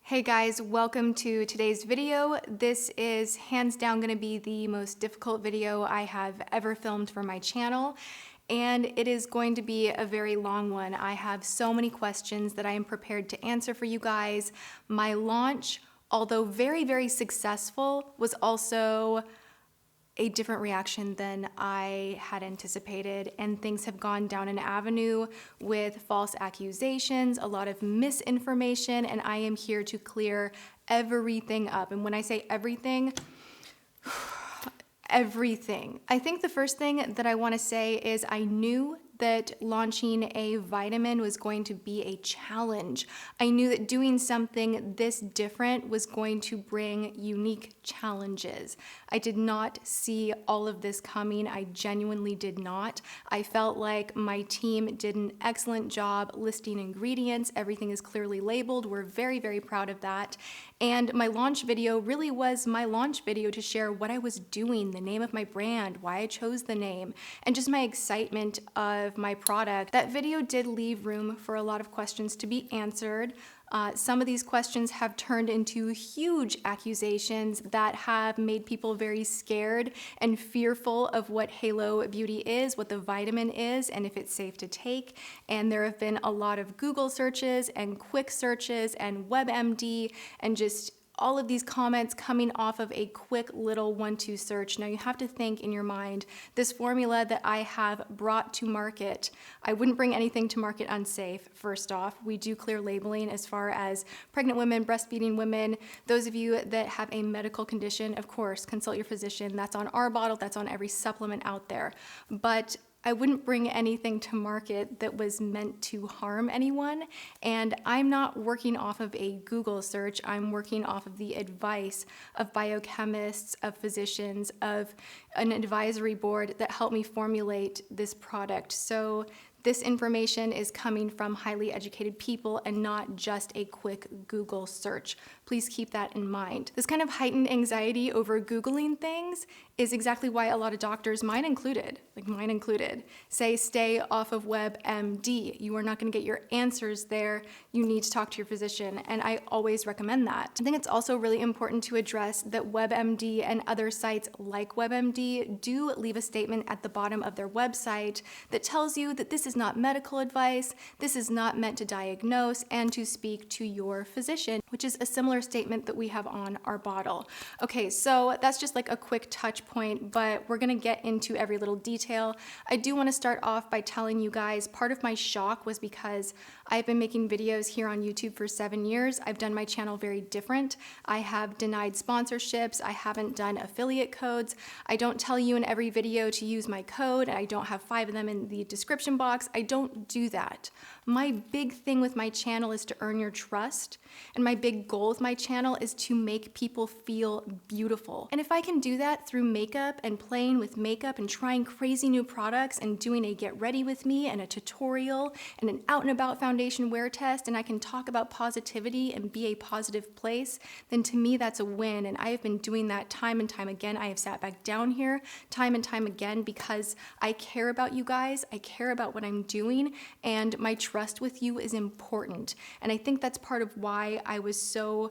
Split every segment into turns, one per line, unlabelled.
Hey guys, welcome to today's video. This is hands down going to be the most difficult video I have ever filmed for my channel, and it is going to be a very long one. I have so many questions that I am prepared to answer for you guys. My launch, although very, very successful, was also a different reaction than I had anticipated, and things have gone down an avenue with false accusations, a lot of misinformation, and I am here to clear everything up. And when I say everything, everything. I think the first thing that I want to say is I knew that launching a vitamin was going to be a challenge. I knew that doing something this different was going to bring unique challenges. I did not see all of this coming. I genuinely did not. I felt like my team did an excellent job listing ingredients. Everything is clearly labeled. We're very, very proud of that. And my launch video really was my launch video to share what I was doing, the name of my brand, why I chose the name, and just my excitement of my product. That video did leave room for a lot of questions to be answered. Some of these questions have turned into huge accusations that have made people very scared and fearful of what Halo Beauty is, what the vitamin is, and if it's safe to take. And there have been a lot of Google searches and quick searches and WebMD and just all of these comments coming off of a quick little 1-2 search. Now you have to think in your mind, this formula that I have brought to market, I wouldn't bring anything to market unsafe, first off. We do clear labeling as far as pregnant women, breastfeeding women. Those of you that have a medical condition, of course, consult your physician. That's on our bottle, that's on every supplement out there. But I wouldn't bring anything to market that was meant to harm anyone, and I'm not working off of a Google search. I'm working off of the advice of biochemists, of physicians, of an advisory board that helped me formulate this product. So this information is coming from highly educated people and not just a quick Google search. Please keep that in mind. This kind of heightened anxiety over Googling things is exactly why a lot of doctors, mine included, say stay off of WebMD. You are not going to get your answers there. You need to talk to your physician, and I always recommend that. I think it's also really important to address that WebMD and other sites like WebMD do leave a statement at the bottom of their website that tells you that this is not medical advice, this is not meant to diagnose, and to speak to your physician, which is a similar statement that we have on our bottle. Okay, so that's just like a quick touch point, but we're gonna get into every little detail. I do wanna start off by telling you guys, part of my shock was because I've been making videos here on YouTube for 7 years. I've done my channel very different. I have denied sponsorships. I haven't done affiliate codes. I don't tell you in every video to use my code, and I don't have 5 of them in the description box. I don't do that. My big thing with my channel is to earn your trust, and my big goal with my channel is to make people feel beautiful. And if I can do that through makeup and playing with makeup and trying crazy new products and doing a get ready with me and a tutorial and an out and about foundation wear test, and I can talk about positivity and be a positive place, then to me that's a win. And I have been doing that time and time again. I have sat back down here time and time again because I care about you guys. I care about what I'm doing, and my trust with you is important. And I think that's part of why I was so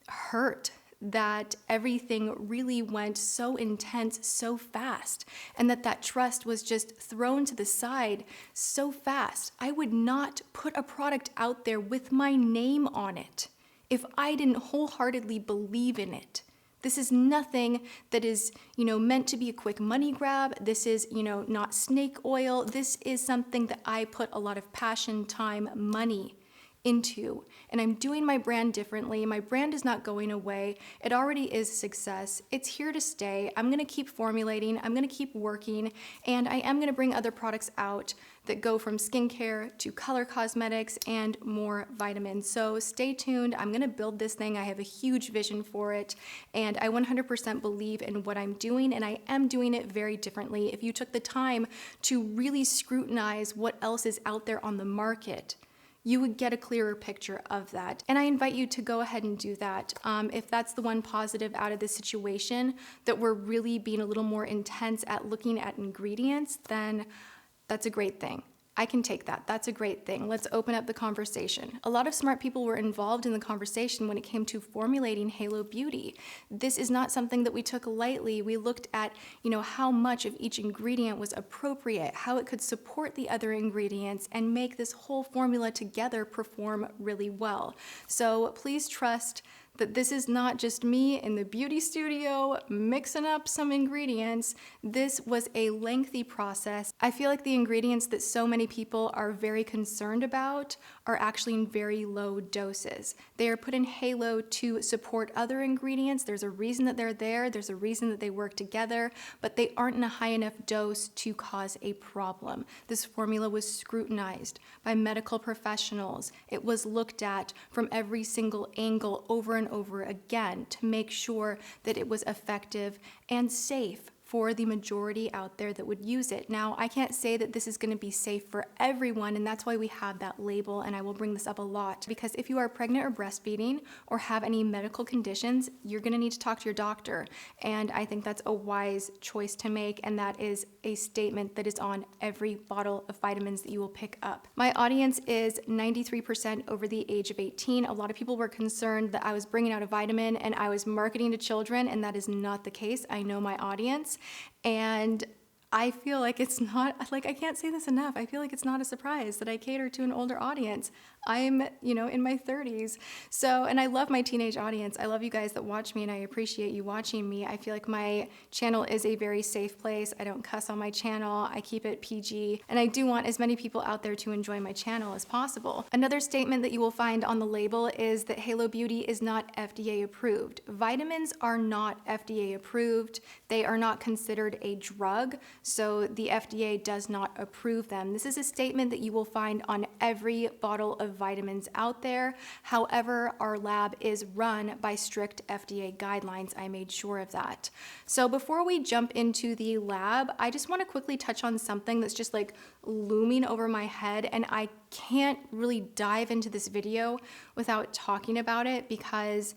hurt that everything really went so intense so fast, and that trust was just thrown to the side so fast. I would not put a product out there with my name on it if I didn't wholeheartedly believe in it. This is nothing that is, meant to be a quick money grab. This is, not snake oil. This is something that I put a lot of passion, time, money into, and I'm doing my brand differently. My brand is not going away. It already is a success. It's here to stay. I'm gonna keep formulating, I'm gonna keep working, and I am gonna bring other products out that go from skincare to color cosmetics and more vitamins. So stay tuned. I'm gonna build this thing. I have a huge vision for it, and I 100% believe in what I'm doing, and I am doing it very differently. If you took the time to really scrutinize what else is out there on the market, you would get a clearer picture of that. And I invite you to go ahead and do that. If that's the one positive out of this situation, that we're really being a little more intense at looking at ingredients, then that's a great thing. I can take that. That's a great thing. Let's open up the conversation. A lot of smart people were involved in the conversation when it came to formulating Halo Beauty. This is not something that we took lightly. We looked at, how much of each ingredient was appropriate, how it could support the other ingredients, and make this whole formula together perform really well. So please trust that this is not just me in the beauty studio mixing up some ingredients. This was a lengthy process. I feel like the ingredients that so many people are very concerned about are actually in very low doses. They are put in Halo to support other ingredients. There's a reason that they're there. There's a reason that they work together, but they aren't in a high enough dose to cause a problem. This formula was scrutinized by medical professionals. It was looked at from every single angle over and over again to make sure that it was effective and safe for the majority out there that would use it. Now, I can't say that this is going to be safe for everyone, and that's why we have that label, and I will bring this up a lot, because if you are pregnant or breastfeeding or have any medical conditions, you're going to need to talk to your doctor, and I think that's a wise choice to make, and that is a statement that is on every bottle of vitamins that you will pick up. My audience is 93% over the age of 18. A lot of people were concerned that I was bringing out a vitamin and I was marketing to children, and that is not the case. I know my audience. And I feel like it's not, I can't say this enough. I feel like it's not a surprise that I cater to an older audience. I'm, in my 30s. So, and I love my teenage audience. I love you guys that watch me, and I appreciate you watching me. I feel like my channel is a very safe place. I don't cuss on my channel. I keep it PG. And I do want as many people out there to enjoy my channel as possible. Another statement that you will find on the label is that Halo Beauty is not FDA approved. Vitamins are not FDA approved. They are not considered a drug, so the FDA does not approve them. This is a statement that you will find on every bottle of vitamins out there. However, our lab is run by strict FDA guidelines. I made sure of that. So before we jump into the lab, I just want to quickly touch on something that's just looming over my head, and I can't really dive into this video without talking about it, because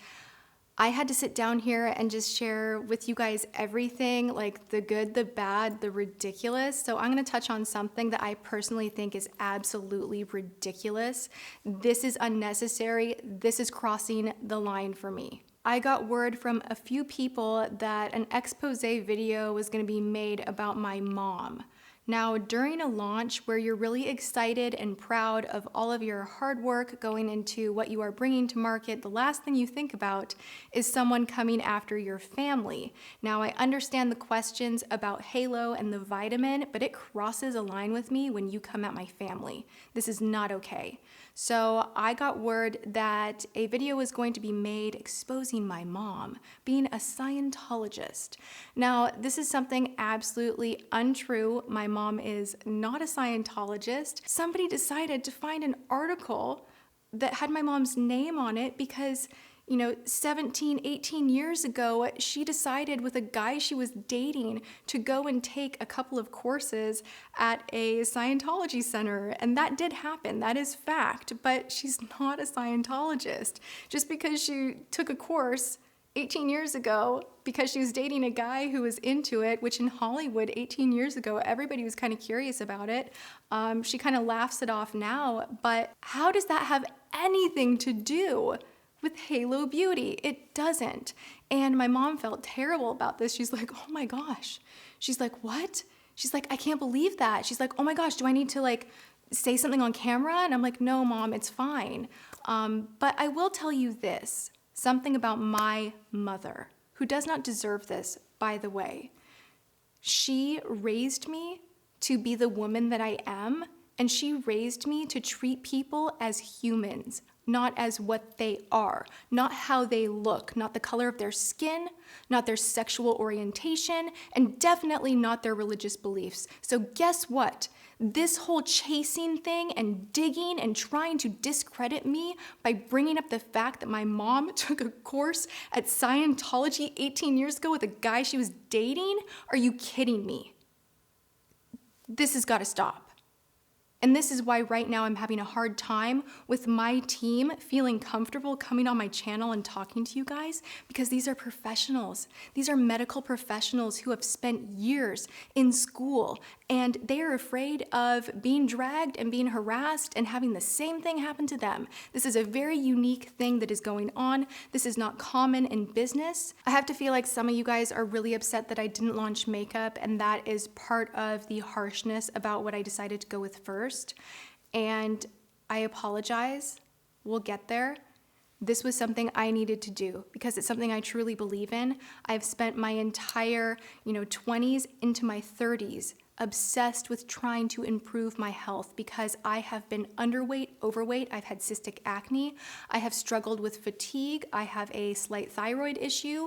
I had to sit down here and just share with you guys everything, the good, the bad, the ridiculous. So I'm going to touch on something that I personally think is absolutely ridiculous. This is unnecessary. This is crossing the line for me. I got word from a few people that an expose video was going to be made about my mom. Now, during a launch where you're really excited and proud of all of your hard work going into what you are bringing to market, the last thing you think about is someone coming after your family. Now, I understand the questions about Halo and the vitamin, but it crosses a line with me when you come at my family. This is not okay. So I got word that a video was going to be made exposing my mom being a Scientologist. Now, this is something absolutely untrue. My mom is not a Scientologist. Somebody decided to find an article that had my mom's name on it because 17, 18 years ago, she decided with a guy she was dating to go and take a couple of courses at a Scientology center. And that did happen. That is fact. But she's not a Scientologist. Just because she took a course 18 years ago because she was dating a guy who was into it, which in Hollywood 18 years ago, everybody was kind of curious about it. She kind of laughs it off now. But how does that have anything to do with Halo Beauty? It doesn't. And my mom felt terrible about this. She's like, oh my gosh. She's like, what? She's like, I can't believe that. She's like, oh my gosh, do I need to say something on camera? And I'm like, no, Mom, it's fine. But I will tell you this, something about my mother, who does not deserve this, by the way. She raised me to be the woman that I am, and she raised me to treat people as humans, not as what they are, not how they look, not the color of their skin, not their sexual orientation, and definitely not their religious beliefs. So guess what? This whole chasing thing and digging and trying to discredit me by bringing up the fact that my mom took a course at Scientology 18 years ago with a guy she was dating? Are you kidding me? This has got to stop. And this is why right now I'm having a hard time with my team feeling comfortable coming on my channel and talking to you guys, because these are professionals. These are medical professionals who have spent years in school, and they are afraid of being dragged and being harassed and having the same thing happen to them. This is a very unique thing that is going on. This is not common in business. I have to feel like some of you guys are really upset that I didn't launch makeup, and that is part of the harshness about what I decided to go with first. And I apologize. We'll get there. This was something I needed to do because it's something I truly believe in. I've spent my entire, 20s into my 30s obsessed with trying to improve my health because I have been underweight, overweight, I've had cystic acne, I have struggled with fatigue, I have a slight thyroid issue,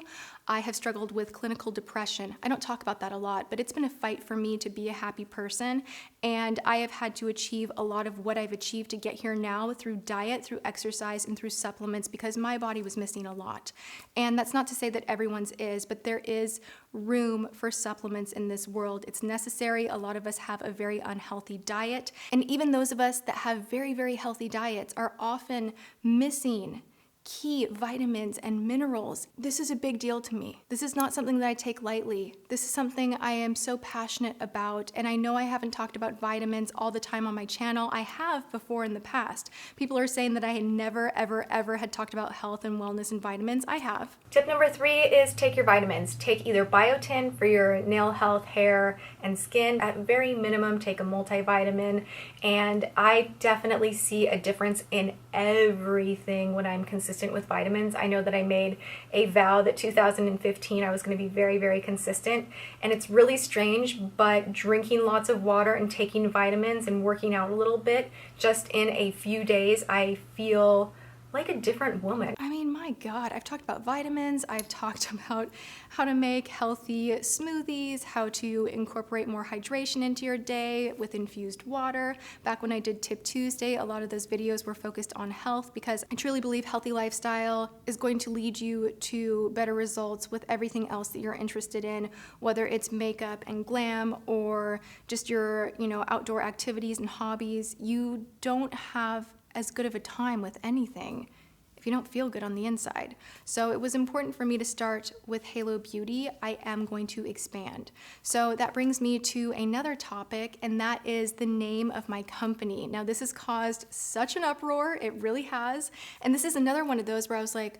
I have struggled with clinical depression. I don't talk about that a lot, but it's been a fight for me to be a happy person, and I have had to achieve a lot of what I've achieved to get here now through diet, through exercise, and through supplements because my body was missing a lot. And that's not to say that everyone's is, but there is room for supplements in this world. It's necessary. A lot of us have a very unhealthy diet, and even those of us that have very, very healthy diets are often missing key vitamins and minerals. This is a big deal to me. This is not something that I take lightly. This is something I am so passionate about, and I know I haven't talked about vitamins all the time on my channel. I have before in the past. People are saying that I had never, ever, ever had talked about health and wellness and vitamins. I have. Tip number 3 is take your vitamins. Take either biotin for your nail health, hair, and skin. At very minimum, take a multivitamin, and I definitely see a difference in everything when I'm consistent with vitamins. I know that I made a vow that 2015 I was going to be very, very consistent, and it's really strange, but drinking lots of water and taking vitamins and working out a little bit, just in a few days, I feel like a different woman. I mean, my God, I've talked about vitamins, I've talked about how to make healthy smoothies, how to incorporate more hydration into your day with infused water. Back when I did Tip Tuesday, a lot of those videos were focused on health because I truly believe healthy lifestyle is going to lead you to better results with everything else that you're interested in, whether it's makeup and glam or just your, outdoor activities and hobbies. You don't have as good of a time with anything if you don't feel good on the inside. So it was important for me to start with Halo Beauty. I am going to expand. So that brings me to another topic, and that is the name of my company. Now, this has caused such an uproar. It really has. And this is another one of those where I was like,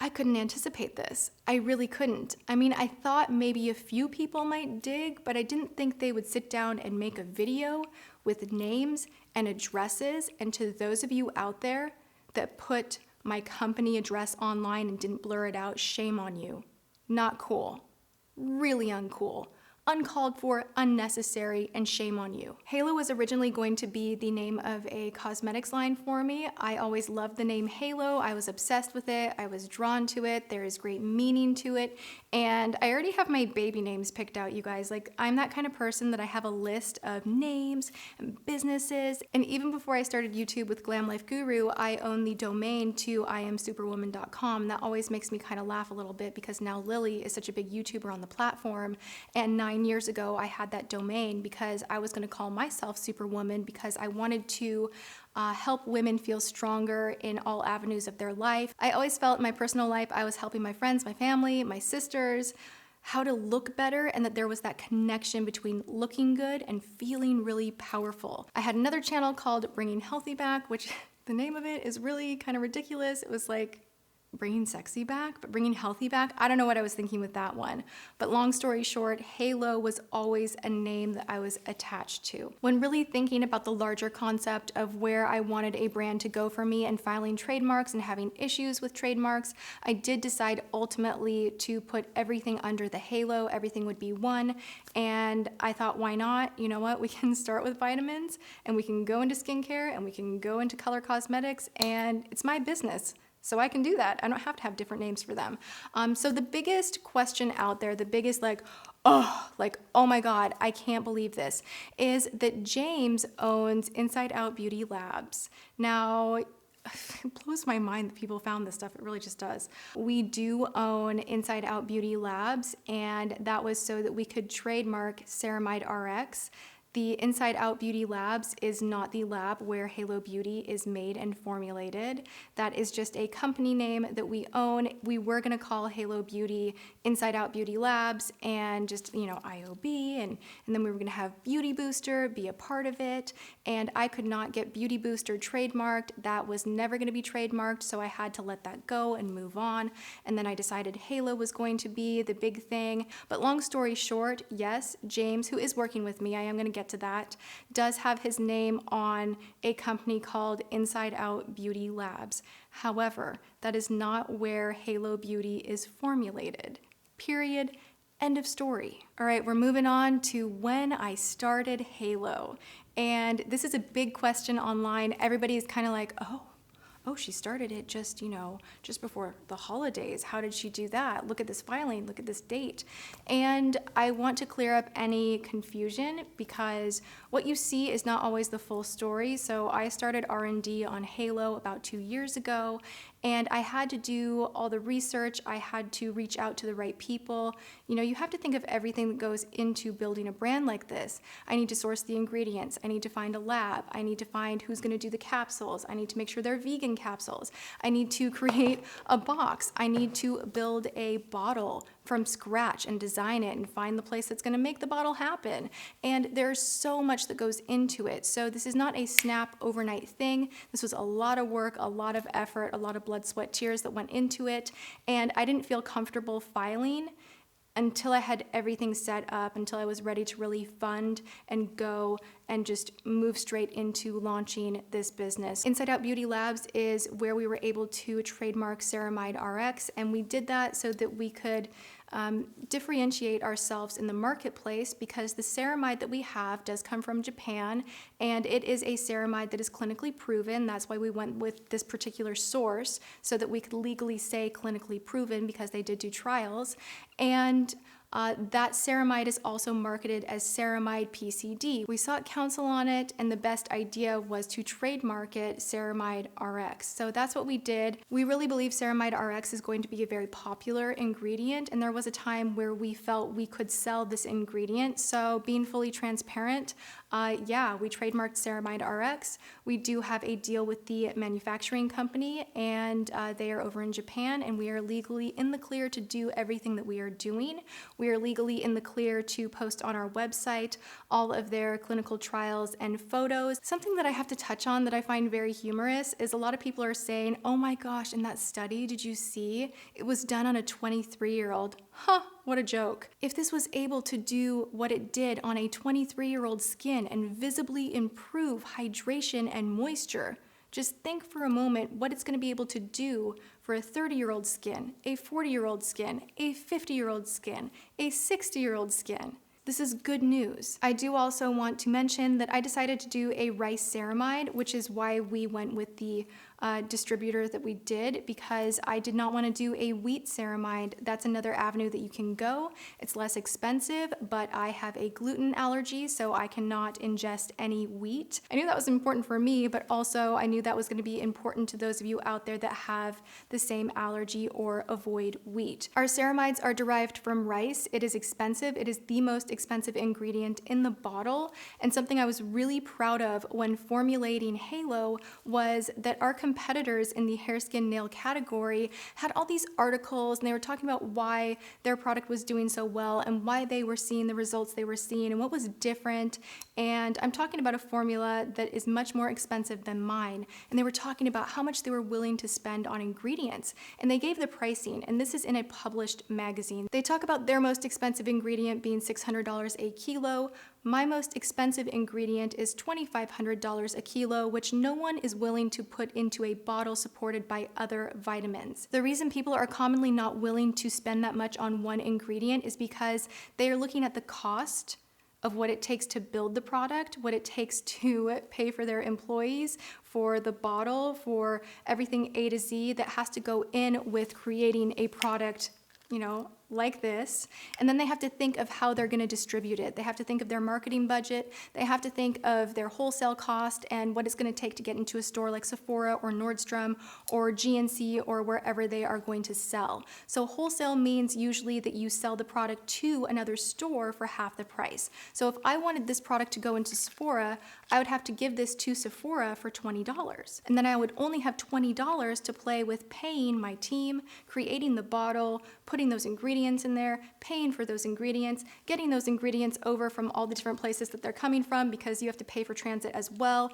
I couldn't anticipate this. I really couldn't. I mean, I thought maybe a few people might dig, but I didn't think they would sit down and make a video with names and addresses. And to those of you out there that put my company address online and didn't blur it out, shame on you. Not cool. Really uncool. Uncalled for, unnecessary, and shame on you. Halo was originally going to be the name of a cosmetics line for me. I always loved the name Halo. I was obsessed with it. I was drawn to it. There is great meaning to it. And I already have my baby names picked out, you guys. Like, I'm that kind of person that I have a list of names and businesses. And even before I started YouTube with Glam Life Guru, I own the domain to iamsuperwoman.com. That always makes me kind of laugh a little bit because now Lily is such a big YouTuber on the platform, and 9 years ago, I had that domain because I was going to call myself Superwoman because I wanted to help women feel stronger in all avenues of their life. I always felt in my personal life I was helping my friends, my family, my sisters, how to look better, and that there was that connection between looking good and feeling really powerful. I had another channel called Bringing Healthy Back, which the name of it is really kind of ridiculous. It was like bringing sexy back, but bringing healthy back. I don't know what I was thinking with that one. But long story short, Halo was always a name that I was attached to. When really thinking about the larger concept of where I wanted a brand to go for me and filing trademarks and having issues with trademarks, I did decide ultimately to put everything under the Halo. Everything would be one. And I thought, why not? You know what? We can start with vitamins, and we can go into skincare, and we can go into color cosmetics, and it's my business. So I can do that. I don't have to have different names for them. So the biggest question out there, the biggest oh my God, I can't believe this, is that James owns Inside Out Beauty Labs. Now, it blows my mind that people found this stuff. It really just does. We do own Inside Out Beauty Labs, and that was so that we could trademark Ceramide Rx. The Inside Out Beauty Labs is not the lab where Halo Beauty is made and formulated. That is just a company name that we own. We were gonna call Halo Beauty Inside Out Beauty Labs and just, IOB, and then we were gonna have Beauty Booster be a part of it. And I could not get Beauty Booster trademarked. That was never gonna be trademarked, so I had to let that go and move on. And then I decided Halo was going to be the big thing. But long story short, yes, James, who is working with me, I am gonna get to that, does have his name on a company called Inside Out Beauty Labs. However, that is not where Halo Beauty is formulated. Period. End of story. All right, we're moving on to when I started Halo. And this is a big question online. Everybody is kind of like, oh, she started it just, just before the holidays. How did she do that? Look at this filing, look at this date. And I want to clear up any confusion because what you see is not always the full story. So I started R&D on Halo about 2 years ago, and I had to do all the research. I had to reach out to the right people. You have to think of everything that goes into building a brand like this. I need to source the ingredients. I need to find a lab. I need to find who's going to do the capsules. I need to make sure they're vegan capsules. I need to create a box. I need to build a bottle from scratch and design it and find the place that's going to make the bottle happen. And there's so much that goes into it. So this is not a snap overnight thing. This was a lot of work, a lot of effort, a lot of blood, sweat, tears that went into it. And I didn't feel comfortable filing until I had everything set up, until I was ready to really fund and go and just move straight into launching this business. Inside Out Beauty Labs is where we were able to trademark Ceramide Rx, and we did that so that we could differentiate ourselves in the marketplace, because the ceramide that we have does come from Japan, and it is a ceramide that is clinically proven. That's why we went with this particular source, so that we could legally say clinically proven, because they did do trials. And that ceramide is also marketed as Ceramide PCD. We sought counsel on it, and the best idea was to trademark it Ceramide Rx. So that's what we did. We really believe Ceramide Rx is going to be a very popular ingredient, and there was a time where we felt we could sell this ingredient. So being fully transparent, we trademarked Ceramide Rx. We do have a deal with the manufacturing company, and they are over in Japan, and we are legally in the clear to do everything that we are doing. We are legally in the clear to post on our website all of their clinical trials and photos. Something that I have to touch on that I find very humorous is a lot of people are saying, oh my gosh, in that study, did you see? It was done on a 23-year-old. Huh, what a joke. If this was able to do what it did on a 23-year-old skin and visibly improve hydration and moisture, just think for a moment what it's going to be able to do for a 30-year-old skin, a 40-year-old skin, a 50-year-old skin, a 60-year-old skin. This is good news. I do also want to mention that I decided to do a rice ceramide, which is why we went with the distributor that we did, because I did not want to do a wheat ceramide. That's another avenue that you can go. It's less expensive, but I have a gluten allergy, so I cannot ingest any wheat. I knew that was important for me, but also I knew that was going to be important to those of you out there that have the same allergy or avoid wheat. Our ceramides are derived from rice. It is expensive. It is the most expensive ingredient in the bottle, and something I was really proud of when formulating Halo was that our competitors in the hair, skin, nail category had all these articles, and they were talking about why their product was doing so well and why they were seeing the results they were seeing and what was different. And I'm talking about a formula that is much more expensive than mine. And they were talking about how much they were willing to spend on ingredients. And they gave the pricing, and this is in a published magazine. They talk about their most expensive ingredient being $600 a kilo. My most expensive ingredient is $2,500 a kilo, which no one is willing to put into a bottle supported by other vitamins. The reason people are commonly not willing to spend that much on one ingredient is because they are looking at the cost of what it takes to build the product, what it takes to pay for their employees, for the bottle, for everything A to Z that has to go in with creating a product, like this, and then they have to think of how they're going to distribute it. They have to think of their marketing budget. They have to think of their wholesale cost and what it's going to take to get into a store like Sephora or Nordstrom or GNC or wherever they are going to sell. So wholesale means usually that you sell the product to another store for half the price. So if I wanted this product to go into Sephora, I would have to give this to Sephora for $20. And then I would only have $20 to play with paying my team, creating the bottle, putting those ingredients in there, paying for those ingredients, getting those ingredients over from all the different places that they're coming from because you have to pay for transit as well,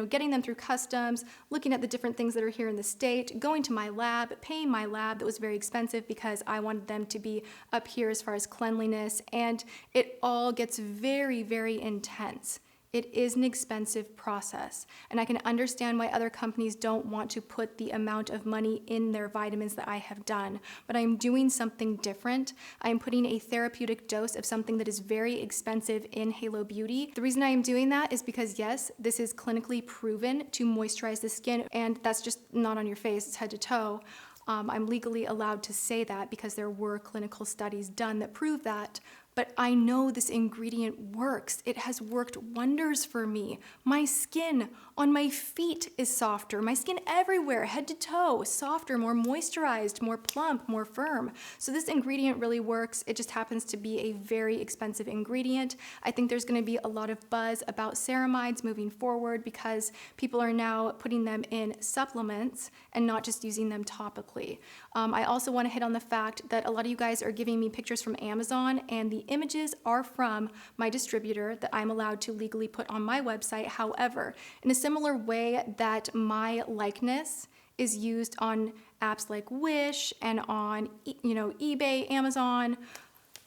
getting them through customs, looking at the different things that are here in the state, going to my lab, paying my lab that was very expensive because I wanted them to be up here as far as cleanliness, and it all gets very, very intense. It is an expensive process, and I can understand why other companies don't want to put the amount of money in their vitamins that I have done, but I'm doing something different. I'm putting a therapeutic dose of something that is very expensive in Halo Beauty. The reason I am doing that is because, yes, this is clinically proven to moisturize the skin, and that's just not on your face, it's head to toe. I'm legally allowed to say that because there were clinical studies done that prove that. But I know this ingredient works. It has worked wonders for me. My skin on my feet is softer. My skin everywhere, head to toe, softer, more moisturized, more plump, more firm. So this ingredient really works. It just happens to be a very expensive ingredient. I think there's gonna be a lot of buzz about ceramides moving forward because people are now putting them in supplements and not just using them topically. I also wanna hit on the fact that a lot of you guys are giving me pictures from Amazon, and the images are from my distributor that I'm allowed to legally put on my website. However, in a similar way that my likeness is used on apps like Wish and on eBay, Amazon,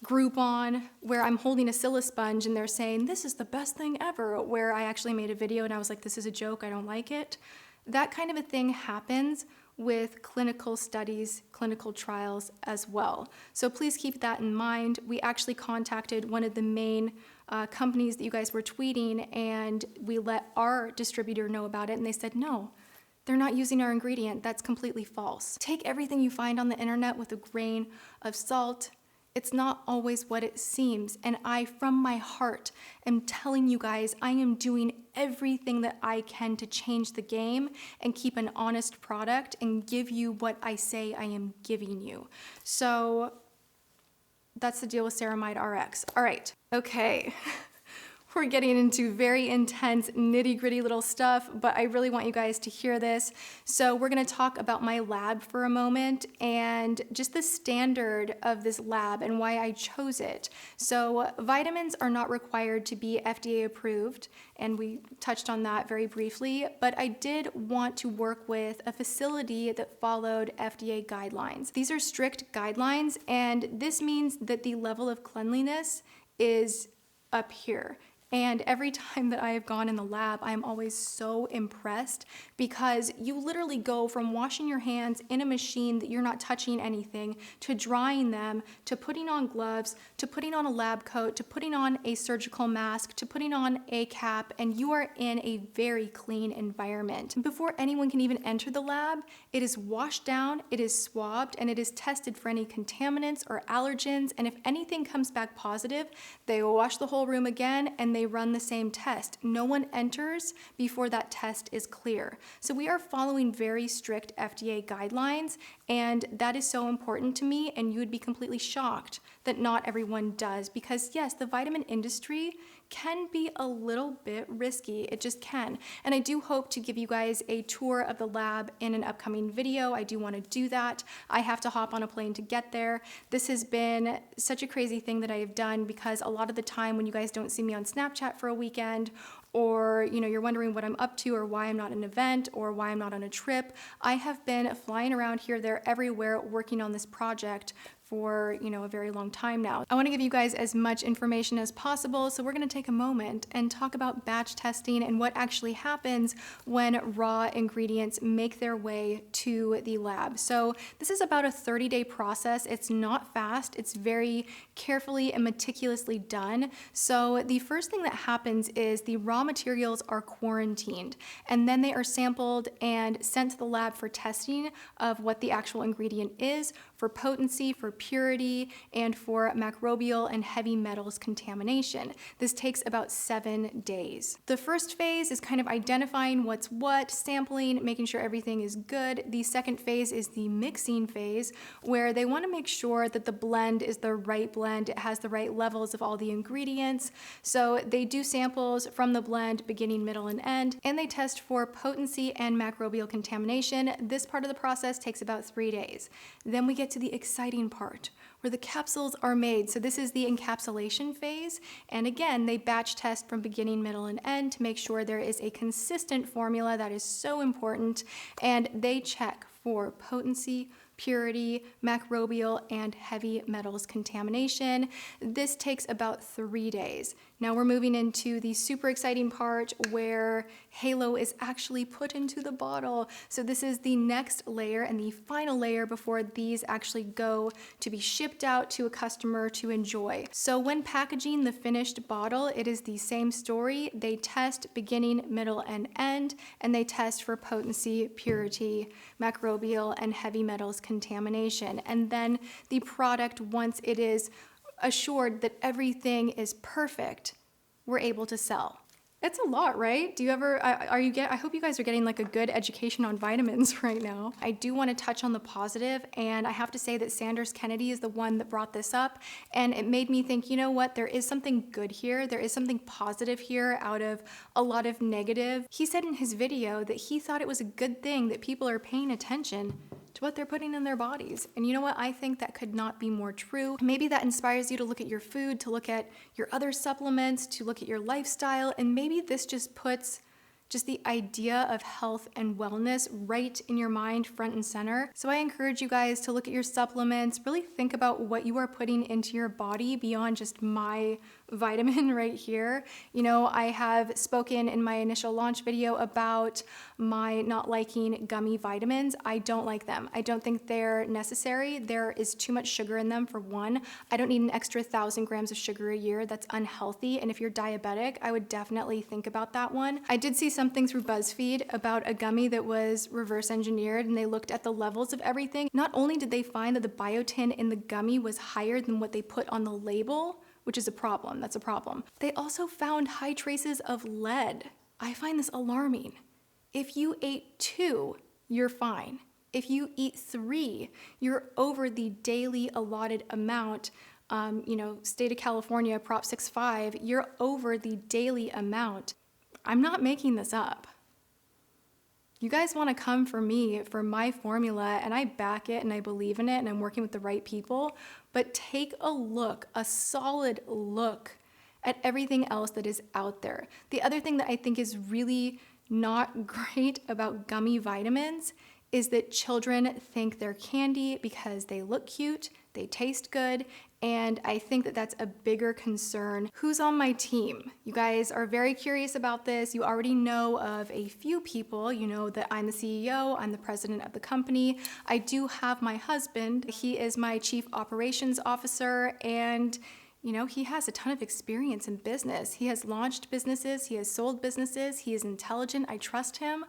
Groupon, where I'm holding a Scylla sponge and they're saying, this is the best thing ever, where I actually made a video and I was like, this is a joke, I don't like it. That kind of a thing happens with clinical studies, clinical trials as well. So please keep that in mind. We actually contacted one of the main companies that you guys were tweeting, and we let our distributor know about it, and they said, no, they're not using our ingredient. That's completely false. Take everything you find on the internet with a grain of salt. It's not always what it seems. And I, from my heart, am telling you guys I am doing everything that I can to change the game and keep an honest product and give you what I say I am giving you. So that's the deal with Ceramide Rx. All right, okay. We're getting into very intense, nitty-gritty little stuff, but I really want you guys to hear this. So we're gonna talk about my lab for a moment and just the standard of this lab and why I chose it. So vitamins are not required to be FDA approved, and we touched on that very briefly, but I did want to work with a facility that followed FDA guidelines. These are strict guidelines, and this means that the level of cleanliness is up here. And every time that I have gone in the lab, I am always so impressed because you literally go from washing your hands in a machine that you're not touching anything, to drying them, to putting on gloves, to putting on a lab coat, to putting on a surgical mask, to putting on a cap, and you are in a very clean environment. Before anyone can even enter the lab, it is washed down, it is swabbed, and it is tested for any contaminants or allergens, and if anything comes back positive, they wash the whole room again and they run the same test. No one enters before that test is clear. So we are following very strict FDA guidelines, and that is so important to me, and you would be completely shocked that not everyone does, because yes, the vitamin industry can be a little bit risky. It just can. And I do hope to give you guys a tour of the lab in an upcoming video. I do want to do that. I have to hop on a plane to get there. This has been such a crazy thing that I have done, because a lot of the time when you guys don't see me on Snapchat for a weekend, or you're wondering what I'm up to or why I'm not at an event or why I'm not on a trip, I have been flying around here, there, everywhere working on this project for a very long time now. I want to give you guys as much information as possible, so we're going to take a moment and talk about batch testing and what actually happens when raw ingredients make their way to the lab. So this is about a 30-day process. It's not fast. It's very carefully and meticulously done. So the first thing that happens is the raw materials are quarantined, and then they are sampled and sent to the lab for testing of what the actual ingredient is, for potency, for purity and for microbial and heavy metals contamination. This takes about 7 days. The first phase is kind of identifying what's what, sampling, making sure everything is good. The second phase is the mixing phase, where they want to make sure that the blend is the right blend. It has the right levels of all the ingredients. So they do samples from the blend, beginning, middle, and end, and they test for potency and microbial contamination. This part of the process takes about 3 days. Then we get to the exciting part, where the capsules are made. So this is the encapsulation phase. And again, they batch test from beginning, middle, and end to make sure there is a consistent formula. That is so important. And they check for potency, purity, microbial, and heavy metals contamination. This takes about 3 days. Now we're moving into the super exciting part where Halo is actually put into the bottle. So this is the next layer and the final layer before these actually go to be shipped out to a customer to enjoy. So when packaging the finished bottle, it is the same story. They test beginning, middle, and end, and they test for potency, purity, microbial, and heavy metals contamination. And then the product, once it is assured that everything is perfect, we're able to sell. It's a lot, right? Do you ever, I hope you guys are getting like a good education on vitamins right now. I do want to touch on the positive, and I have to say that Sanders Kennedy is the one that brought this up, and it made me think, you know what, there is something good here. There is something positive here out of a lot of negative. He said in his video that he thought it was a good thing that people are paying attention to what they're putting in their bodies. And you know what? I think that could not be more true. Maybe that inspires you to look at your food, to look at your other supplements, to look at your lifestyle, and maybe this just puts just the idea of health and wellness right in your mind, front and center. So I encourage you guys to look at your supplements, really think about what you are putting into your body beyond just my vitamin right here. You know, I have spoken in my initial launch video about my not liking gummy vitamins. I don't like them. I don't think they're necessary. There is too much sugar in them, for one. I don't need an extra 1,000 grams of sugar a year. That's unhealthy. And if you're diabetic, I would definitely think about that one. I did see something through BuzzFeed about a gummy that was reverse engineered, and they looked at the levels of everything. Not only did they find that the biotin in the gummy was higher than what they put on the label, which is a problem. That's a problem. They also found high traces of lead. I find this alarming. If you ate 2, you're fine. If you eat 3, you're over the daily allotted amount. State of California, Prop 65, you're over the daily amount. I'm not making this up. You guys want to come for me for my formula, and I back it and I believe in it and I'm working with the right people, but take a look, a solid look at everything else that is out there. The other thing that I think is really not great about gummy vitamins is that children think they're candy because they look cute, they taste good, and I think that that's a bigger concern. Who's on my team? You guys are very curious about this. You already know of a few people. You know that I'm the CEO, I'm the president of the company. I do have my husband. He is my chief operations officer, and he has a ton of experience in business. He has launched businesses, he has sold businesses, he is intelligent, I trust him.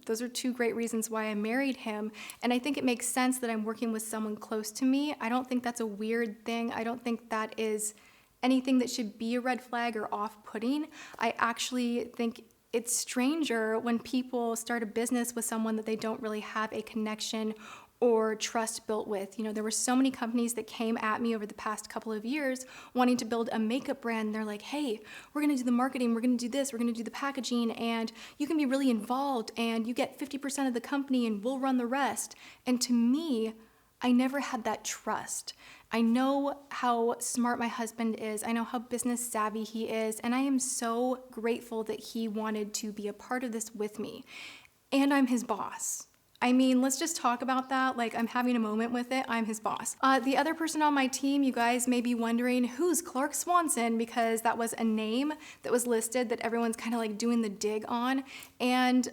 Those are 2 great reasons why I married him. And I think it makes sense that I'm working with someone close to me. I don't think that's a weird thing. I don't think that is anything that should be a red flag or off-putting. I actually think it's stranger when people start a business with someone that they don't really have a connection or trust built with. There were so many companies that came at me over the past couple of years wanting to build a makeup brand. And they're like, hey, we're gonna do the marketing, we're gonna do this, we're gonna do the packaging, and you can be really involved, and you get 50% of the company and we'll run the rest. And to me, I never had that trust. I know how smart my husband is. I know how business savvy he is. And I am so grateful that he wanted to be a part of this with me. And I'm his boss. I mean, let's just talk about that. Like, I'm having a moment with it. I'm his boss. The other person on my team, you guys may be wondering, who's Clark Swanson? Because that was a name that was listed that everyone's kind of like doing the dig on. And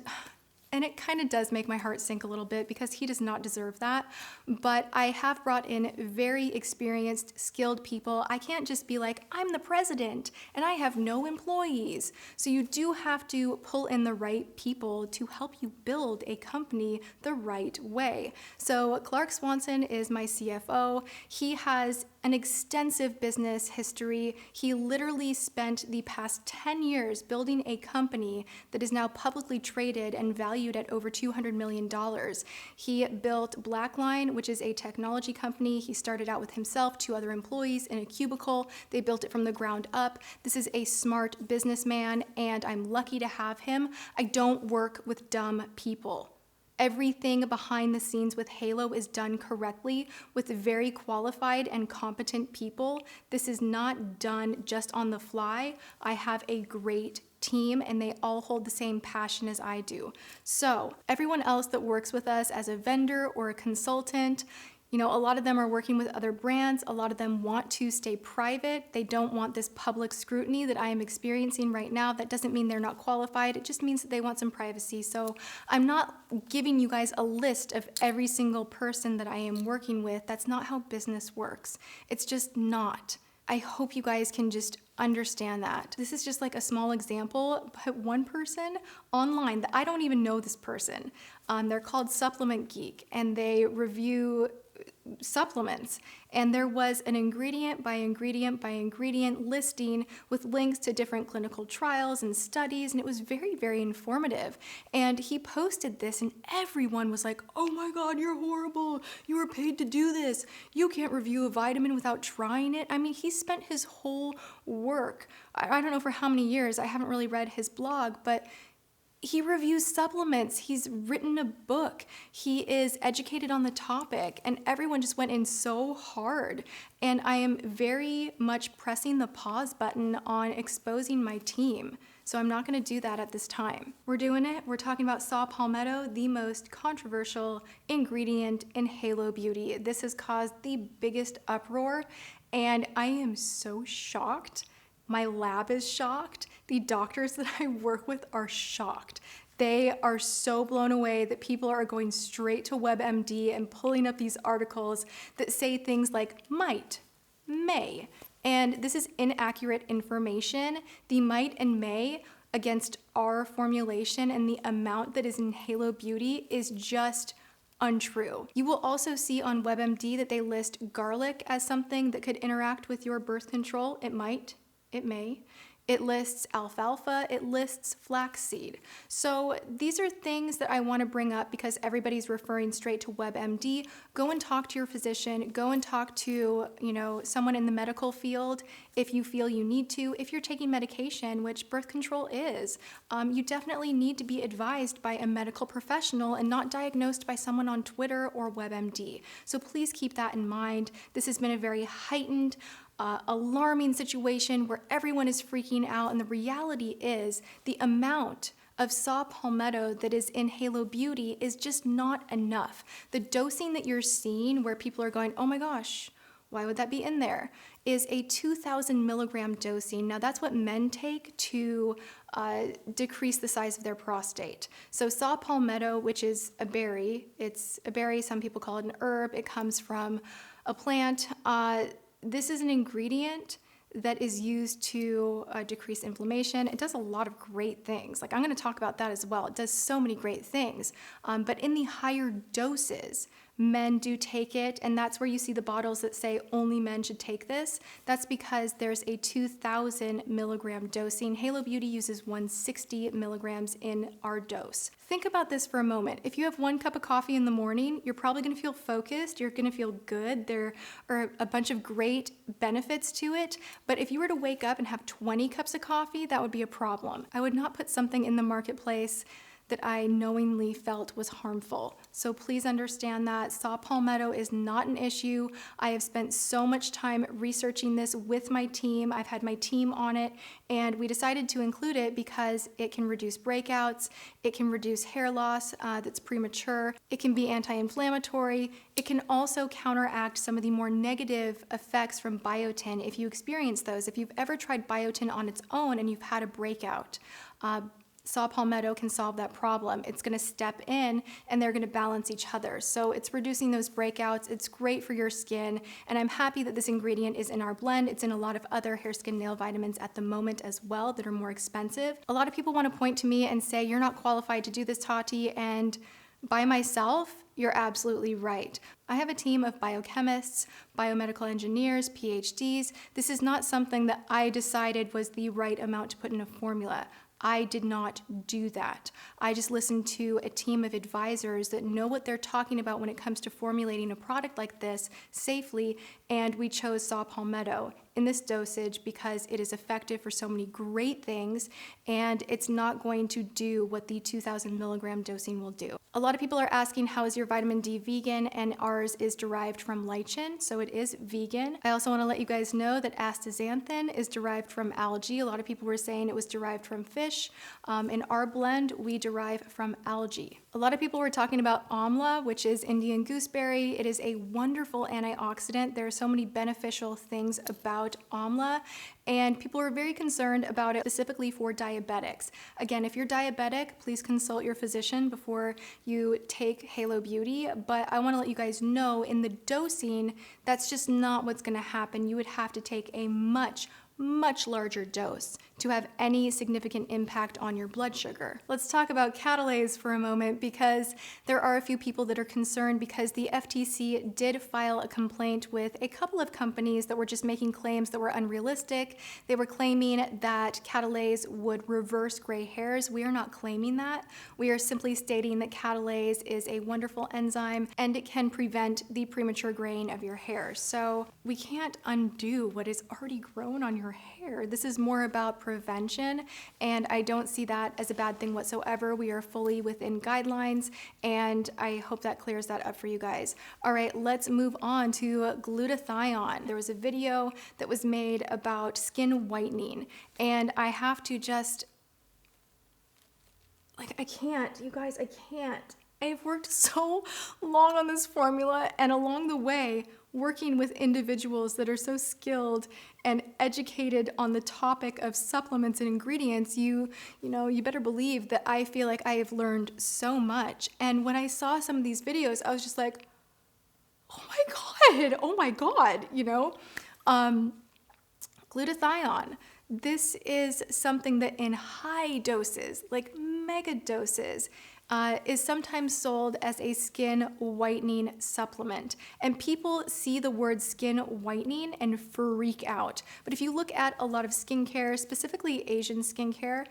And it kind of does make my heart sink a little bit because he does not deserve that. But I have brought in very experienced, skilled people. I can't just be like, I'm the president and I have no employees. So you do have to pull in the right people to help you build a company the right way. So Clark Swanson is my CFO. He has an extensive business history. He literally spent the past 10 years building a company that is now publicly traded and valued at over $200 million. He built Blackline, which is a technology company. He started out with himself, 2 other employees in a cubicle. They built it from the ground up. This is a smart businessman, and I'm lucky to have him. I don't work with dumb people. Everything behind the scenes with Halo is done correctly with very qualified and competent people. This is not done just on the fly. I have a great team and they all hold the same passion as I do. So everyone else that works with us as a vendor or a consultant, you know, a lot of them are working with other brands. A lot of them want to stay private. They don't want this public scrutiny that I am experiencing right now. That doesn't mean they're not qualified. It just means that they want some privacy. So I'm not giving you guys a list of every single person that I am working with. That's not how business works. It's just not. I hope you guys can just understand that. This is just like a small example, but one person online that I don't even know this person. They're called Supplement Geek and they review supplements, and there was an ingredient by ingredient by ingredient listing with links to different clinical trials and studies, and it was very, very informative. And he posted this and everyone was like, oh my god, you're horrible, you were paid to do this, you can't review a vitamin without trying it. I mean, he spent his whole work, I don't know for how many years, I haven't really read his blog, but he reviews supplements, he's written a book, he is educated on the topic, and everyone just went in so hard. And I am very much pressing the pause button on exposing my team. So I'm not gonna do that at this time. We're doing it, we're talking about saw palmetto, the most controversial ingredient in Halo Beauty. This has caused the biggest uproar, and I am so shocked. My lab is shocked. The doctors that I work with are shocked. They are so blown away that people are going straight to WebMD and pulling up these articles that say things like might, may, and this is inaccurate information. The might and may against our formulation and the amount that is in Halo Beauty is just untrue. You will also see on WebMD that they list garlic as something that could interact with your birth control. It might. It may. It lists alfalfa, it lists flaxseed. So these are things that I want to bring up because everybody's referring straight to WebMD. Go and talk to your physician, go and talk to, someone in the medical field if you feel you need to. If you're taking medication, which birth control is, you definitely need to be advised by a medical professional and not diagnosed by someone on Twitter or WebMD. So please keep that in mind. This has been a very heightened, alarming situation where everyone is freaking out, and the reality is the amount of saw palmetto that is in Halo Beauty is just not enough. The dosing that you're seeing where people are going, oh my gosh, why would that be in there, is a 2,000 milligram dosing. Now that's what men take to decrease the size of their prostate. So saw palmetto, which is a berry, it's a berry, some people call it an herb, it comes from a plant. This is an ingredient that is used to decrease inflammation. It does a lot of great things. Like I'm going to talk about that as well. It does so many great things. But in the higher doses, men do take it, and that's where you see the bottles that say only men should take this. That's because there's a 2,000 milligram dosing. Halo Beauty uses 160 milligrams in our dose. Think about this for a moment. If you have 1 cup of coffee in the morning, you're probably gonna feel focused, you're gonna feel good. There are a bunch of great benefits to it, but if you were to wake up and have 20 cups of coffee, that would be a problem. I would not put something in the marketplace that I knowingly felt was harmful. So please understand that saw palmetto is not an issue. I have spent so much time researching this with my team. I've had my team on it, and we decided to include it because it can reduce breakouts, it can reduce hair loss that's premature, it can be anti-inflammatory, it can also counteract some of the more negative effects from biotin if you experience those. If you've ever tried biotin on its own and you've had a breakout, saw palmetto can solve that problem. It's going to step in and they're going to balance each other. So it's reducing those breakouts. It's great for your skin. And I'm happy that this ingredient is in our blend. It's in a lot of other hair, skin, nail vitamins at the moment as well that are more expensive. A lot of people want to point to me and say, you're not qualified to do this, Tati. And by myself, you're absolutely right. I have a team of biochemists, biomedical engineers, PhDs. This is not something that I decided was the right amount to put in a formula. I did not do that. I just listened to a team of advisors that know what they're talking about when it comes to formulating a product like this safely, and we chose saw palmetto in this dosage because it is effective for so many great things, and it's not going to do what the 2,000 milligram dosing will do. A lot of people are asking, how is your vitamin D vegan? And ours is derived from lichen, so it is vegan. I also want to let you guys know that astaxanthin is derived from algae. A lot of people were saying it was derived from fish. In our blend, we derive from algae. A lot of people were talking about amla, which is Indian gooseberry. It is a wonderful antioxidant. There are so many beneficial things about amla, and people are very concerned about it specifically for diabetics. Again, if you're diabetic, please consult your physician before you take Halo Beauty, but I want to let you guys know in the dosing, that's just not what's going to happen. You would have to take a much larger dose to have any significant impact on your blood sugar. Let's talk about catalase for a moment, because there are a few people that are concerned because the FTC did file a complaint with a couple of companies that were just making claims that were unrealistic. They were claiming that catalase would reverse gray hairs. We are not claiming that. We are simply stating that catalase is a wonderful enzyme and it can prevent the premature graying of your hair. So we can't undo what is already grown on your hair. This is more about prevention, and I don't see that as a bad thing whatsoever. We are fully within guidelines, and I hope that clears that up for you guys. All right, let's move on to glutathione. There was a video that was made about skin whitening, and I have to just, I can't, you guys, I can't. I've worked so long on this formula, and along the way, working with individuals that are so skilled and educated on the topic of supplements and ingredients, you better believe that I feel like I have learned so much. And when I saw some of these videos, I was just like, oh my God, glutathione. This is something that in high doses, like mega doses, is sometimes sold as a skin whitening supplement. And people see the word skin whitening and freak out. But if you look at a lot of skincare, specifically Asian skincare,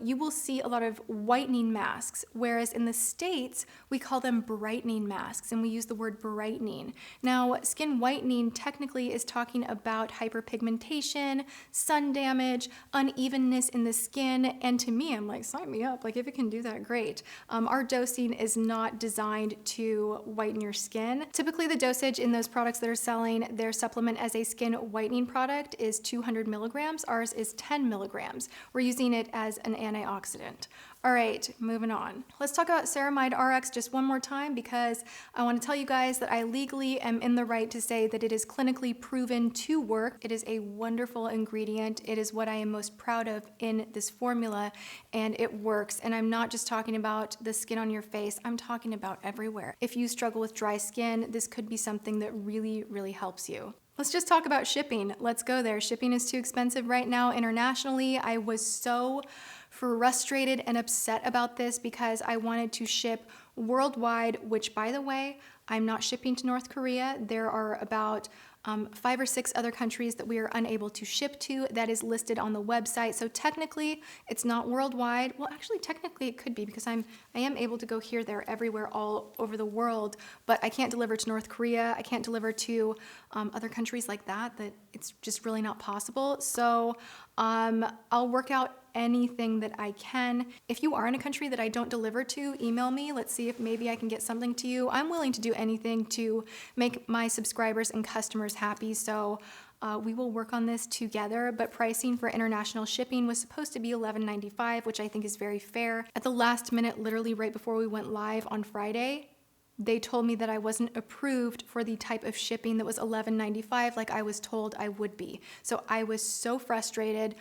you will see a lot of whitening masks, whereas in the States, we call them brightening masks, and we use the word brightening. Now, skin whitening technically is talking about hyperpigmentation, sun damage, unevenness in the skin, and to me, I'm like, sign me up. Like, if it can do that, great. Our dosing is not designed to whiten your skin. Typically, the dosage in those products that are selling their supplement as a skin whitening product is 200 milligrams. Ours is 10 milligrams. We're using it as an antioxidant. All right, moving on. Let's talk about Ceramide Rx just one more time, because I want to tell you guys that I legally am in the right to say that it is clinically proven to work. It is a wonderful ingredient. It is what I am most proud of in this formula, and it works. And I'm not just talking about the skin on your face, I'm talking about everywhere. If you struggle with dry skin, this could be something that really, really helps you. Let's just talk about shipping. Let's go there. Shipping is too expensive right now internationally. I was so frustrated and upset about this because I wanted to ship worldwide, which, by the way, I'm not shipping to North Korea. There are about 5 or 6 other countries that we are unable to ship to. That is listed on the website. So technically, it's not worldwide. Well, actually, technically it could be, because I am able to go here, there, everywhere, all over the world. But I can't deliver to North Korea. I can't deliver to other countries like that. That it's just really not possible. So I'll work out anything that I can. If you are in a country that I don't deliver to, email me. Let's see if maybe I can get something to you. I'm willing to do anything to make my subscribers and customers happy. So we will work on this together, but pricing for international shipping was supposed to be $11.95, which I think is very fair. At the last minute, literally right before we went live on Friday, they told me that I wasn't approved for the type of shipping that was $11.95 like I was told I would be. So I was so frustrated.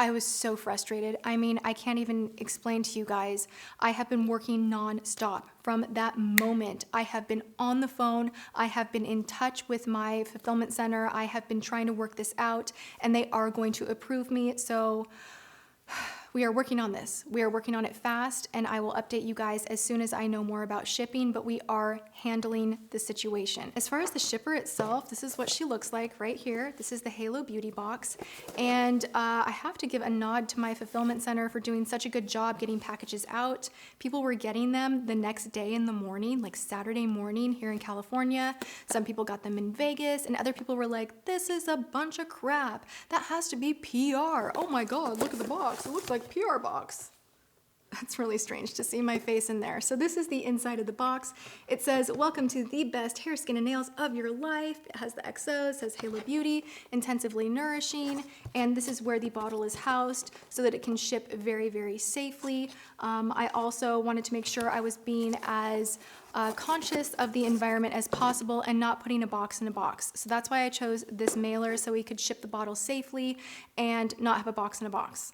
I was so frustrated. I mean, I can't even explain to you guys. I have been working non-stop from that moment. I have been on the phone. I have been in touch with my fulfillment center. I have been trying to work this out, and they are going to approve me. So we are working on this. We are working on it fast, and I will update you guys as soon as I know more about shipping, but we are handling the situation. As far as the shipper itself, this is what she looks like right here. This is the Halo Beauty box, and I have to give a nod to my fulfillment center for doing such a good job getting packages out. People were getting them the next day in the morning, like Saturday morning here in California. Some people got them in Vegas, and other people were like, this is a bunch of crap. That has to be PR. Oh my God, look at the box. It looks like PR box. That's really strange to see my face in there. So this is the inside of the box. It says, welcome to the best hair, skin, and nails of your life. It has the XO, it says Halo Beauty, intensively nourishing, and this is where the bottle is housed so that it can ship very, very safely. I also wanted to make sure I was being as conscious of the environment as possible and not putting a box in a box. So that's why I chose this mailer, so we could ship the bottle safely and not have a box in a box.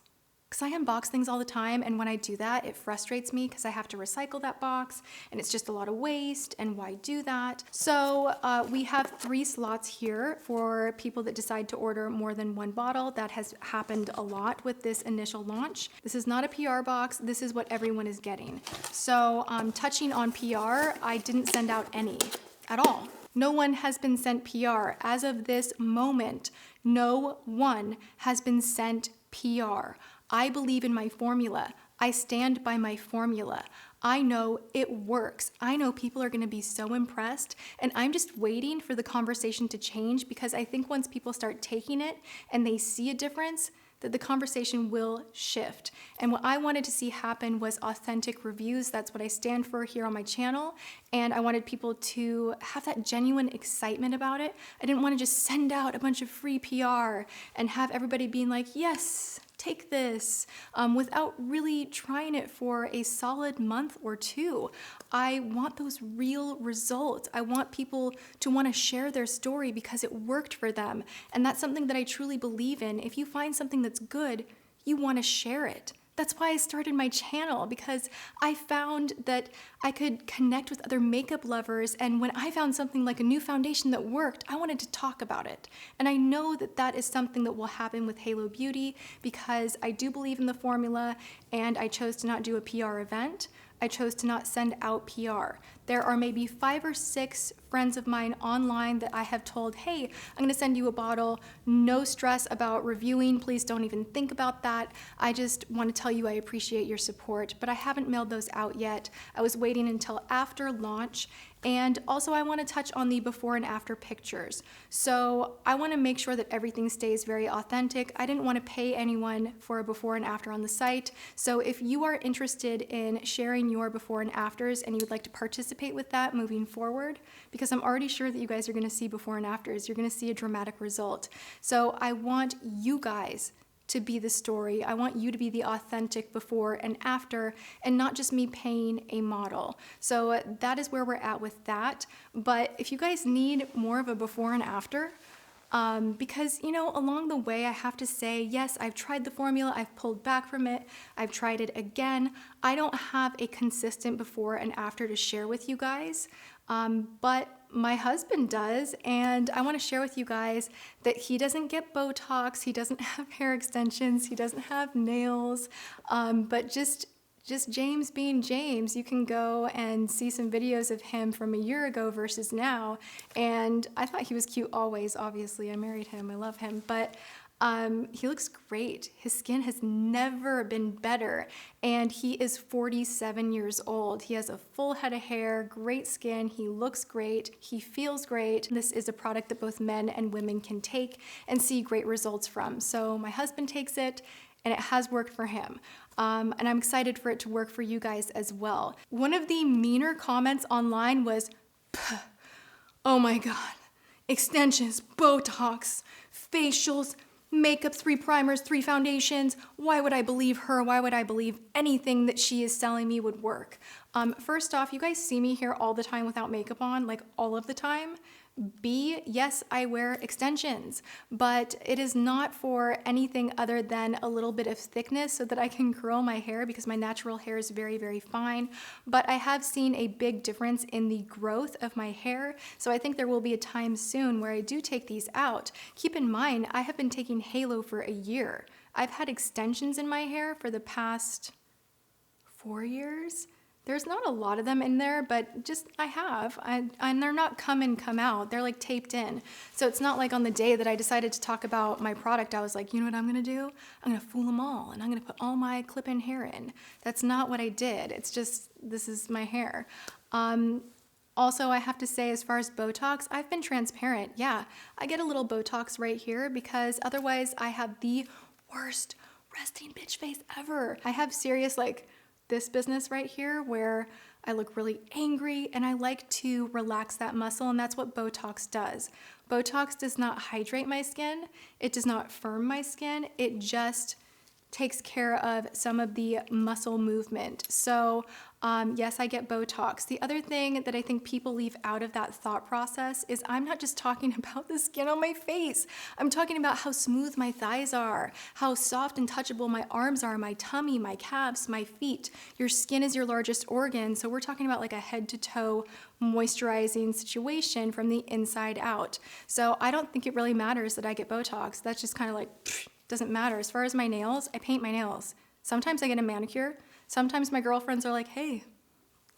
Because I unbox things all the time, and when I do that, it frustrates me because I have to recycle that box, and it's just a lot of waste, and why do that? So we have 3 slots here for people that decide to order more than 1 bottle. That has happened a lot with this initial launch. This is not a PR box. This is what everyone is getting. So touching on PR, I didn't send out any at all. No one has been sent PR. As of this moment, no one has been sent PR. I believe in my formula. I stand by my formula. I know it works. I know people are going to be so impressed, and I'm just waiting for the conversation to change, because I think once people start taking it and they see a difference, that the conversation will shift. And what I wanted to see happen was authentic reviews. That's what I stand for here on my channel. And I wanted people to have that genuine excitement about it. I didn't want to just send out a bunch of free PR and have everybody being like, yes, take this, without really trying it for a solid month or 2. I want those real results. I want people to want to share their story because it worked for them. And that's something that I truly believe in. If you find something that's good, you want to share it. That's why I started my channel, because I found that I could connect with other makeup lovers, and when I found something like a new foundation that worked, I wanted to talk about it. And I know that that is something that will happen with Halo Beauty, because I do believe in the formula, and I chose to not do a PR event. I chose to not send out PR. There are maybe 5 or 6 friends of mine online that I have told, hey, I'm gonna send you a bottle, no stress about reviewing, please don't even think about that. I just wanna tell you I appreciate your support, but I haven't mailed those out yet. I was waiting until after launch. And also I wanna touch on the before and after pictures. So I wanna make sure that everything stays very authentic. I didn't wanna pay anyone for a before and after on the site. So if you are interested in sharing your before and afters and you would like to participate with that moving forward, because I'm already sure that you guys are gonna see before and afters, you're gonna see a dramatic result. So I want you guys to be the story. I want you to be the authentic before and after, and not just me paying a model. So that is where we're at with that. But if you guys need more of a before and after, because, you know, along the way, I have to say, yes, I've tried the formula, I've pulled back from it, I've tried it again. I don't have a consistent before and after to share with you guys, but my husband does, and I want to share with you guys that he doesn't get Botox, he doesn't have hair extensions, he doesn't have nails, but just James being James. You can go and see some videos of him from a year ago versus now, and I thought he was cute always. Obviously, I married him, I love him, but he looks great. His skin has never been better, and he is 47 years old. He has a full head of hair, great skin, he looks great, he feels great. This is a product that both men and women can take and see great results from. So my husband takes it, and it has worked for him. And I'm excited for it to work for you guys as well. One of the meaner comments online was, oh my God, extensions, Botox, facials, makeup, 3 primers, 3 foundations. Why would I believe her? Why would I believe anything that she is selling me would work? First off, you guys see me here all the time without makeup on, like all of the time. B, yes, I wear extensions, but it is not for anything other than a little bit of thickness so that I can curl my hair because my natural hair is very, very fine. But I have seen a big difference in the growth of my hair, so I think there will be a time soon where I do take these out. Keep in mind, I have been taking Halo for a year. I've had extensions in my hair for the past 4 years. There's not a lot of them in there, but just I have. And they're not come in, come out. They're like taped in. So it's not like on the day that I decided to talk about my product, I was like, you know what I'm gonna do? I'm gonna fool them all and I'm gonna put all my clip-in hair in. That's not what I did. It's just, this is my hair. Also, I have to say, as far as Botox, I've been transparent. Yeah, I get a little Botox right here because otherwise I have the worst resting bitch face ever. I have serious like this business right here where I look really angry and I like to relax that muscle, and that's what Botox does. Botox does not hydrate my skin. It does not firm my skin. It just takes care of some of the muscle movement. So yes, I get Botox. The other thing that I think people leave out of that thought process is I'm not just talking about the skin on my face. I'm talking about how smooth my thighs are, how soft and touchable my arms are, my tummy, my calves, my feet. Your skin is your largest organ. So we're talking about like a head to toe moisturizing situation from the inside out. So I don't think it really matters that I get Botox. That's just kind of like, doesn't matter. As far as my nails, I paint my nails. Sometimes I get a manicure. Sometimes my girlfriends are like, hey,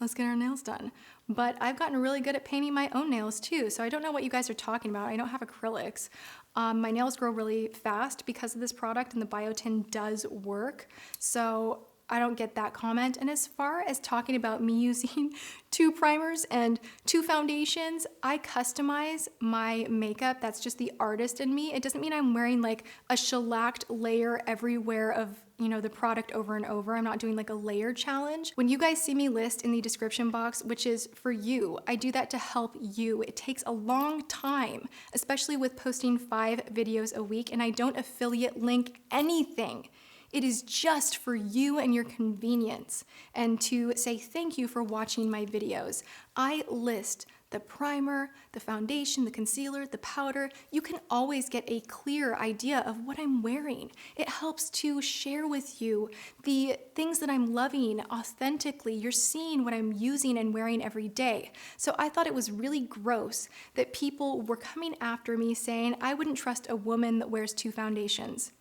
let's get our nails done. But I've gotten really good at painting my own nails too. So I don't know what you guys are talking about. I don't have acrylics. My nails grow really fast because of this product, and the biotin does work. So I don't get that comment. And as far as talking about me using 2 primers and 2 foundations, I customize my makeup. That's just the artist in me. It doesn't mean I'm wearing like a shellacked layer everywhere of, you know, the product over and over. I'm not doing like a layer challenge. When you guys see me list in the description box, which is for you, I do that to help you. It takes a long time, especially with posting 5 videos a week, and I don't affiliate link anything. It is just for you and your convenience, and to say thank you for watching my videos. I list the primer, the foundation, the concealer, the powder. You can always get a clear idea of what I'm wearing. It helps to share with you the things that I'm loving authentically. You're seeing what I'm using and wearing every day. So I thought it was really gross that people were coming after me saying I wouldn't trust a woman that wears 2 foundations.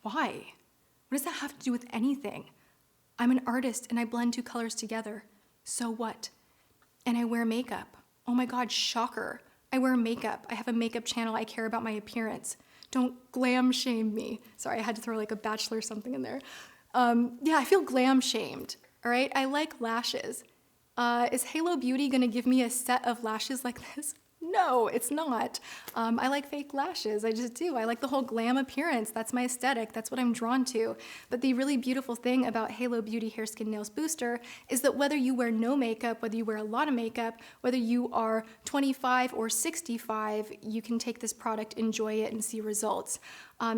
Why? What does that have to do with anything? I'm an artist and I blend 2 colors together. So what? And I wear makeup. Oh my God, shocker. I wear makeup. I have a makeup channel. I care about my appearance. Don't glam shame me. Sorry, I had to throw like a bachelor something in there. Yeah, I feel glam shamed. All right, I like lashes. Is Halo Beauty gonna give me a set of lashes like this? No, it's not. I like fake lashes. I just do. I like the whole glam appearance. That's my aesthetic. That's what I'm drawn to. But the really beautiful thing about Halo Beauty Hair, Skin, Nails Booster is that whether you wear no makeup, whether you wear a lot of makeup, whether you are 25 or 65, you can take this product, enjoy it, and see results.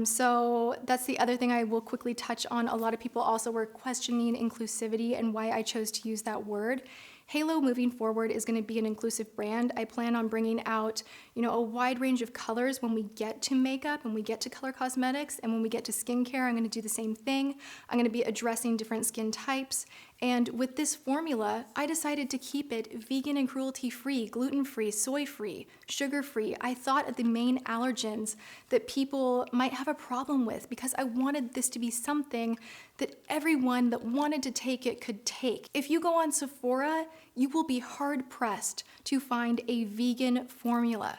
So that's the other thing I will quickly touch on. A lot of people also were questioning inclusivity and why I chose to use that word. Halo moving forward is going to be an inclusive brand. I plan on bringing out, a wide range of colors when we get to makeup, when we get to color cosmetics, and when we get to skincare. I'm going to do the same thing. I'm going to be addressing different skin types. And with this formula, I decided to keep it vegan and cruelty-free, gluten-free, soy-free, sugar-free. I thought of the main allergens that people might have a problem with because I wanted this to be something that everyone that wanted to take it could take. If you go on Sephora, you will be hard-pressed to find a vegan formula.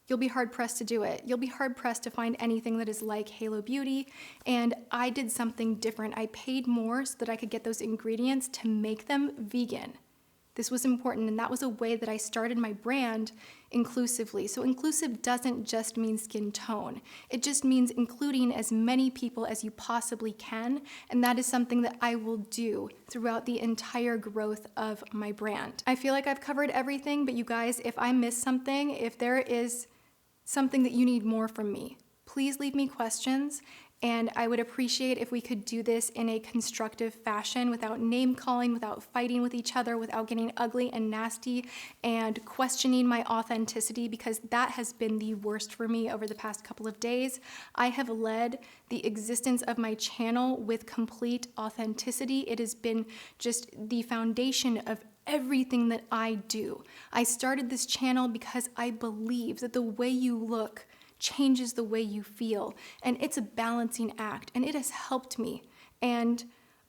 You'll be hard-pressed to do it. You'll be hard-pressed to find anything that is like Halo Beauty, and I did something different. I paid more so that I could get those ingredients to make them vegan. This was important, and that was a way that I started my brand inclusively. So inclusive doesn't just mean skin tone. It just means including as many people as you possibly can, and that is something that I will do throughout the entire growth of my brand. I feel like I've covered everything, but you guys, if I miss something, if there is something that you need more from me, please leave me questions, And I would appreciate if we could do this in a constructive fashion without name calling, without fighting with each other, without getting ugly and nasty and questioning my authenticity, because that has been the worst for me over the past couple of days. I have led the existence of my channel with complete authenticity. It has been just the foundation of everything that I do. I started this channel because I believe that the way you look changes the way you feel, and it's a balancing act, and it has helped me. And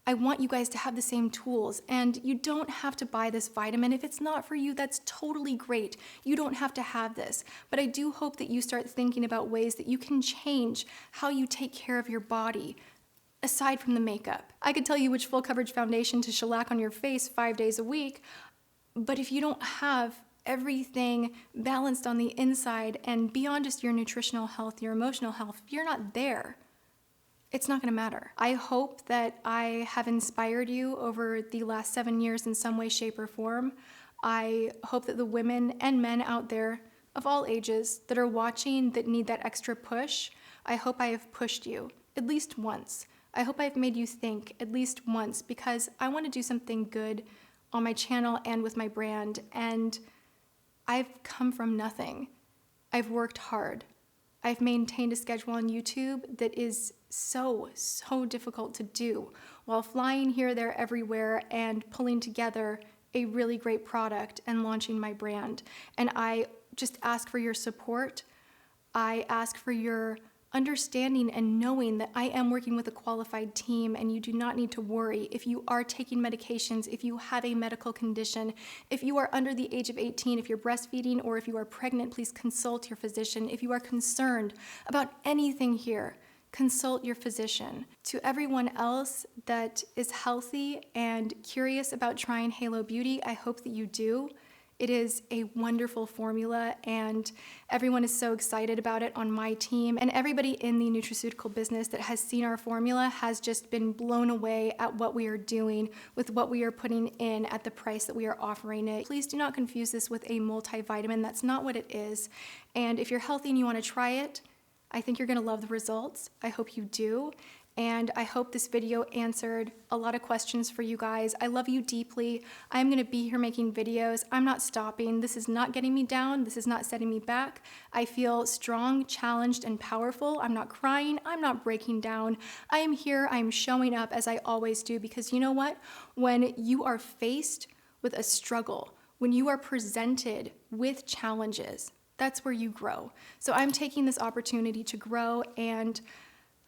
I want you guys to have the same tools, and you don't have to buy this vitamin. If it's not for you, that's totally great. You don't have to have this, but I do hope that you start thinking about ways that you can change how you take care of your body aside from the makeup. I could tell you which full coverage foundation to shellac on your face 5 days a week, but if you don't have everything balanced on the inside and beyond just your nutritional health, your emotional health, if you're not there, it's not gonna matter. I hope that I have inspired you over the last 7 years in some way, shape, or form. I hope that the women and men out there of all ages that are watching that need that extra push, I hope I have pushed you at least once. I hope I've made you think at least once, because I want to do something good on my channel and with my brand, and I've come from nothing. I've worked hard. I've maintained a schedule on YouTube that is so difficult to do while flying here, there, everywhere, and pulling together a really great product and launching my brand. And I just ask for your support. I ask for your understanding and knowing that I am working with a qualified team, and you do not need to worry if you are taking medications, if you have a medical condition, if you are under the age of 18, if you're breastfeeding, or if you are pregnant, please consult your physician. If you are concerned about anything here, consult your physician. To everyone else that is healthy and curious about trying Halo Beauty, I hope that you do. It is a wonderful formula, and everyone is so excited about it on my team, and everybody in the nutraceutical business that has seen our formula has just been blown away at what we are doing with what we are putting in at the price that we are offering it. Please do not confuse this with a multivitamin. That's not what it is. And if you're healthy and you want to try it, I think you're going to love the results. I hope you do. And I hope this video answered a lot of questions for you guys. I love you deeply. I'm gonna be here making videos. I'm not stopping. This is not getting me down. This is not setting me back. I feel strong, challenged, and powerful. I'm not crying. I'm not breaking down. I am here. I'm showing up as I always do, because you know what? When you are faced with a struggle, when you are presented with challenges, that's where you grow. So I'm taking this opportunity to grow, and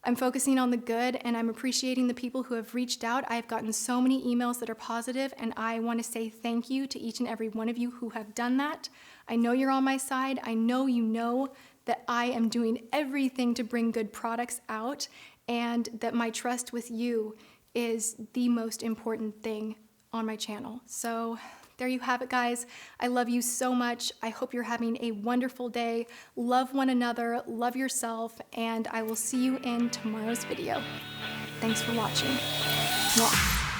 I'm focusing on the good, and I'm appreciating the people who have reached out. I've gotten so many emails that are positive, and I want to say thank you to each and every one of you who have done that. I know you're on my side. I know you know that I am doing everything to bring good products out, and that my trust with you is the most important thing on my channel. So there you have it, guys. I love you so much. I hope you're having a wonderful day. Love one another, love yourself, and I will see you in tomorrow's video. Thanks for watching. Mwah.